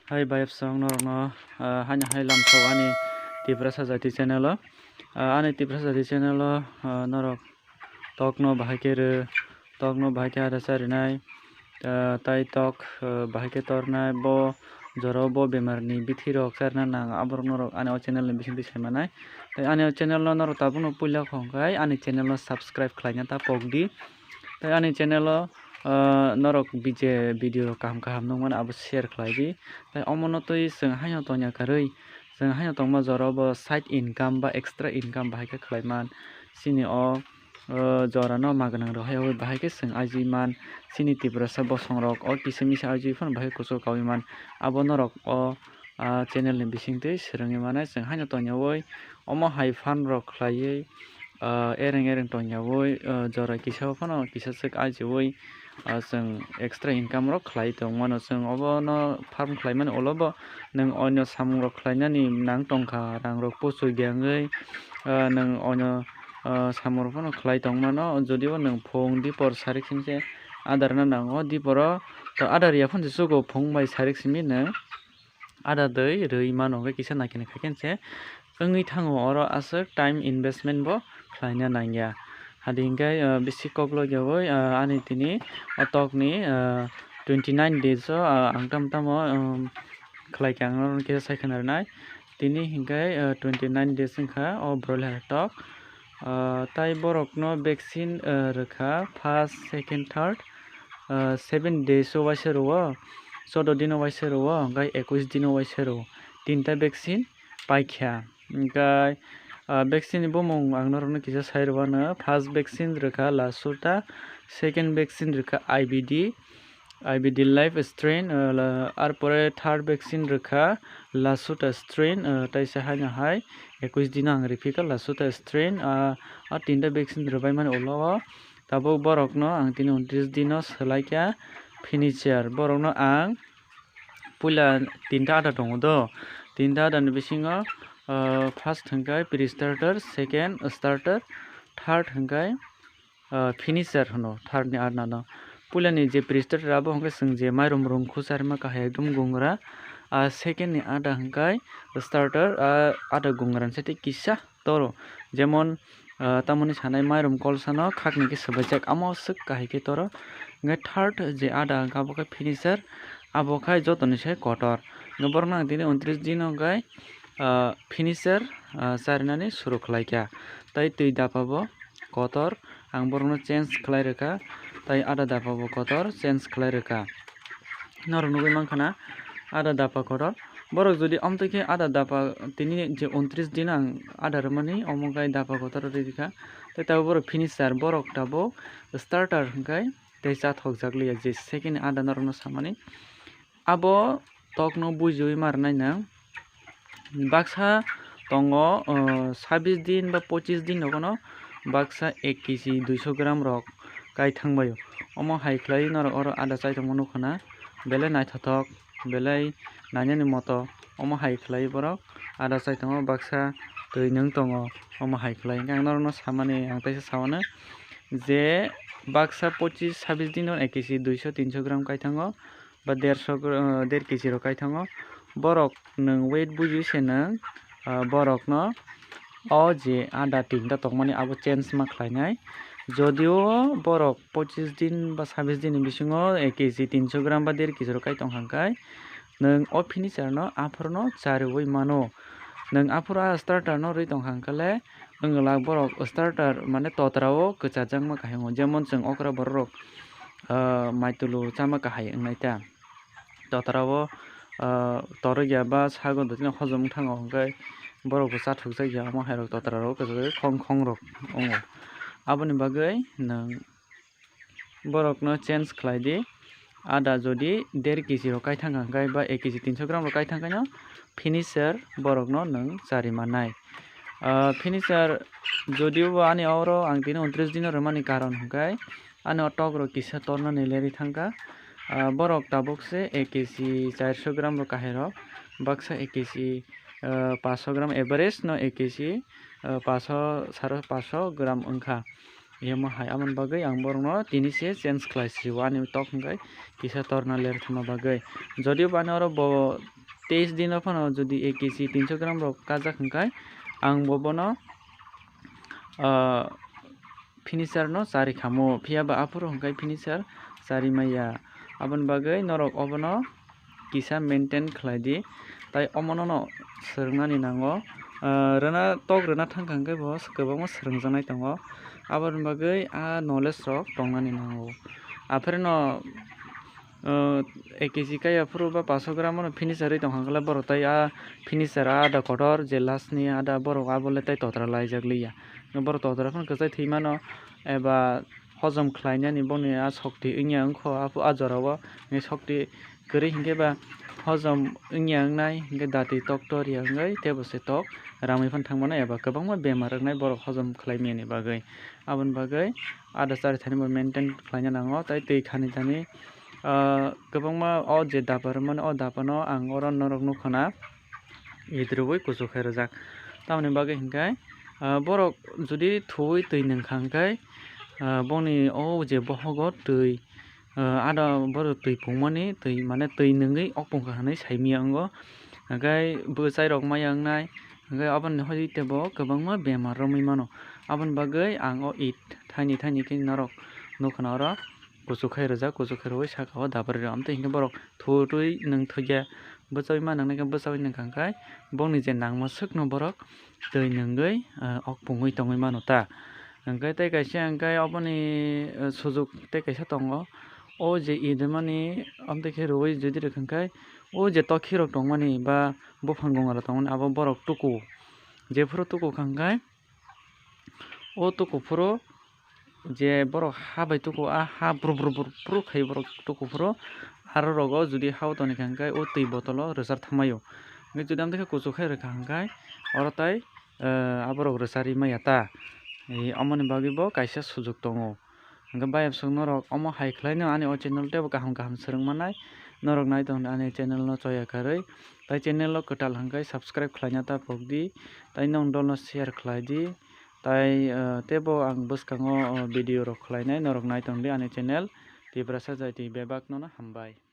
Hai bayap song norno hanya hai lam so ani TIPRASA JAITI channel ani TIPRASA JAITI channel norok tok no bahake ada sarinai tai tok bahake tornai bo joro bo bemar ni bithi rok sarna nang abor norok ani o channel ni bising bisai manai tai ani o channel no norok tabuno puila khongkai ani channel no subscribe khlaina ta pokdi tai ani channel norok bije video kaham kaham nongman abo share khlaibi tai omono tui seng haino tonya karui seng haino tongma joro bo side income ba extra income bahai khlaiman sini o jora no maganang rohai bahai ke seng aji man sini TIPRASA bosong rok o kisimisa aji phon bahai kuso kawiman abo norok o channel ni bisingtui srungi manai seng haino tonya woi omo hai fan rok khlaiui ereng tongyawoi jora kisa phano kisa sek aji woi जों extra income रok khlai tongmano जों obono farm khlaimani olobo nang onyo samung rok khlainani nang tongkha rang rok pochoi gyangui nang onyo samung rok khlai tongmano jodio nang phong dipor sarik simse adar na nango diporo to adar ya phon sugo phong bai sarik simi nang ada dei rui mano ge kisa nakine khakense ongui thango oro asuk time investment bo khlaina nangya hadingkai bisi koklo jawoi ani tini otok ni 29 days o angtam tamo khlai kyang ke saikhanar nai tini hingkai 29 days ingkha o broiler tok tai borok no vaccine rokha first second third 7 days o waisero o 14 din o waisero o hingkai 21 din o waisero tinta vaccine paikha hingkai vaccine bomong angnorno kisa sairwana first vaccine rokha lasuta second vaccine rokha IBD live strain arpore third vaccine rokha lasuta strain taisa haina hai 21 din ang repeat lasuta strain a tinta vaccine robai man olowo tabo borokno ang tini 29 din o selaikya finisher borokno ang puila tinta ada tongo do tinta ada ni bisingo first hingkai pre-starter second starter third hingkai finisher hono third ni arna no puila ni je pre-starter abo hingkai seng je mairum rung khusarma kahai ekdom gungra second ni ada hingkai starter ada gungran sete kisa toro jemon tamoni sanai mairum kolsano khakni ke sabajak amo suk kahai ke toro hingkai third je ada hingkai abo khai finisher abo khai jotoni sai kotor borno tini 29 din hingkai finisher sarinani suru khlaikya tai tui dapabo kotor ang borno change khlai rokha tai ada dapabo kotor change khlai rokha nor nugui mankhana ada dapa kotor borok jodi amtike ada dapa tini je 29 din ang ada romani omogai dapa kotor rikha tai tabo borok finisher borok tabo starter hingkai tei chathok jakliya je second ada norno samani abo tokno bujiui marnai nang baksa tongo 26 din ba 25 din nogono baksa 1 kg 200 gram rok kai thangbayo omo hai khlai nor oro ada chai tongmo nukhana belai naithotok belai nainani moto omo hai khlai borok ada chai tongo baksa tui nung tongo omo hai khlai ang norno samani ang taisa sawana je baksa 25 26 din 1 kg 200 300 gram kai thango ba 1.5 kg ro kai thango borok nung weight buji se nung borok no o je ada tinta tongmani abo change ma khlainai jodio borok 25 din ba 26 din bisingo 1 kg 300 gram ba 1.5 kg ro kai tongkhangkai nung o finisher no aphor no charui mano nung aphora starter no rui tongkhangkale ongla borok starter mane totrao kwchajang ma kahingo jemon chung okra borok maitulu chama kahai ngnaita totrao torogya ba sagon dotino hojom thango hingkai borok bo chathuk jakya amo hairok totra rok khong rok ongo aboni bagai nang borok no change khlai di ada jodi 1.5 kg ro kai thangka hingkai ba 1 kg 300 gram ro kai thangkai no finisher borok no nang chari manai finisher jodio ani oro ang tini 29 din ro mani karon hingkai ani otok ro kisa torno nileri thangka borok tabukse 1 kg 400 gram ro kahai rok baksa 1 kg 500 gram average no 1 kg 500 gram wngkha yama hai amon bagai ang borno tini se change khlaisi wani tok hingkai kisa torna ler thuma bagai jodio banoro bo 23 din phano jodi 1 kg 300 gram rok kajak hingkai ang bobono finisher no sari khamo phiaba apuro hingkai finisher sari maya abon bagai norok obono kisa maintain khlaidi tai omono no srwngnani nango rana tok rana thangka hingkai bo kwbangma srwngjaknai tongo aboni bagai knowledge rok tongmani nango afre no 1 kg kaya furu ba 500 gram no finisher tongkhangla borok tai finisher ada kotor je last ni ada borok abole tai totra laijak liya borok totra phano kwchai thüimano eba hozom khlainani boni shokti wngya wngkho ajorao ni shokti kwrwi hingke ba hozom wngya wngnai hingke dati tok tori wngnai tebo se tok ramui phan thangmano eba kwbangma bemar wngnai borok hozom khlaimani bagai aboni bagai ada chari thani bo maintain khlaina nango tai twi khani thani kwbangma je dapa rwmani dapano ang oro norok nukkhana idrwui kuchu khai rwjak tamoni bagai hingkai borok jodi thuui twi nongkha hingkai boni je bohogo twi ada borok twi pungmani twi mane twi nongui pungkha hinui saimia ongo hingkai bwchai rok maya wngnai hingkai aboni hoi tebo kwbangma bemar romui mano aboni bagai ang eat thaini thaini khe norok nukkhana oro kuchu khai rwjak kuchu khai rwui saka o dapar rok amtwui hingke borok thuui nongthokya bwchawi manang khe bwchawi nongkha hingkai bongni je nangma swkno borok twi nongui pungui tongui mano ta hingkai tei kaisa hingkai aboni sujuk tei kaisa tongo je eat rwmani amtwui khe rwui jodi rwkha hingkai je tokhi rok tongmani ba buphang gonga rok tongmani abo borok tuku jefuru tuku hingkai tuku furu je borok ha bai tuku ha brr brr khai borok tuku furu aro rogo jodi ha o tonika hingkai twi bottle o rwchar thangmaio hingkai jodi amtwui kuchu khai rwkha hingkai oro tai aborok rwchari maya ta amoni bagui bo kaisa sujuk tongo hingkai bayapsuk norok omo hai khlaino ani o channel tebo kaham kaham swrwngmanai norok naitong ani channel no choya karui tai channel o kwtal hingkai subscribe khlaina ta pokdi tai nog dol no share khlai di tai tebo ang bwskango video rok khlainai norok naitong di ani channel TIPRASA JAITI bebak no hambai।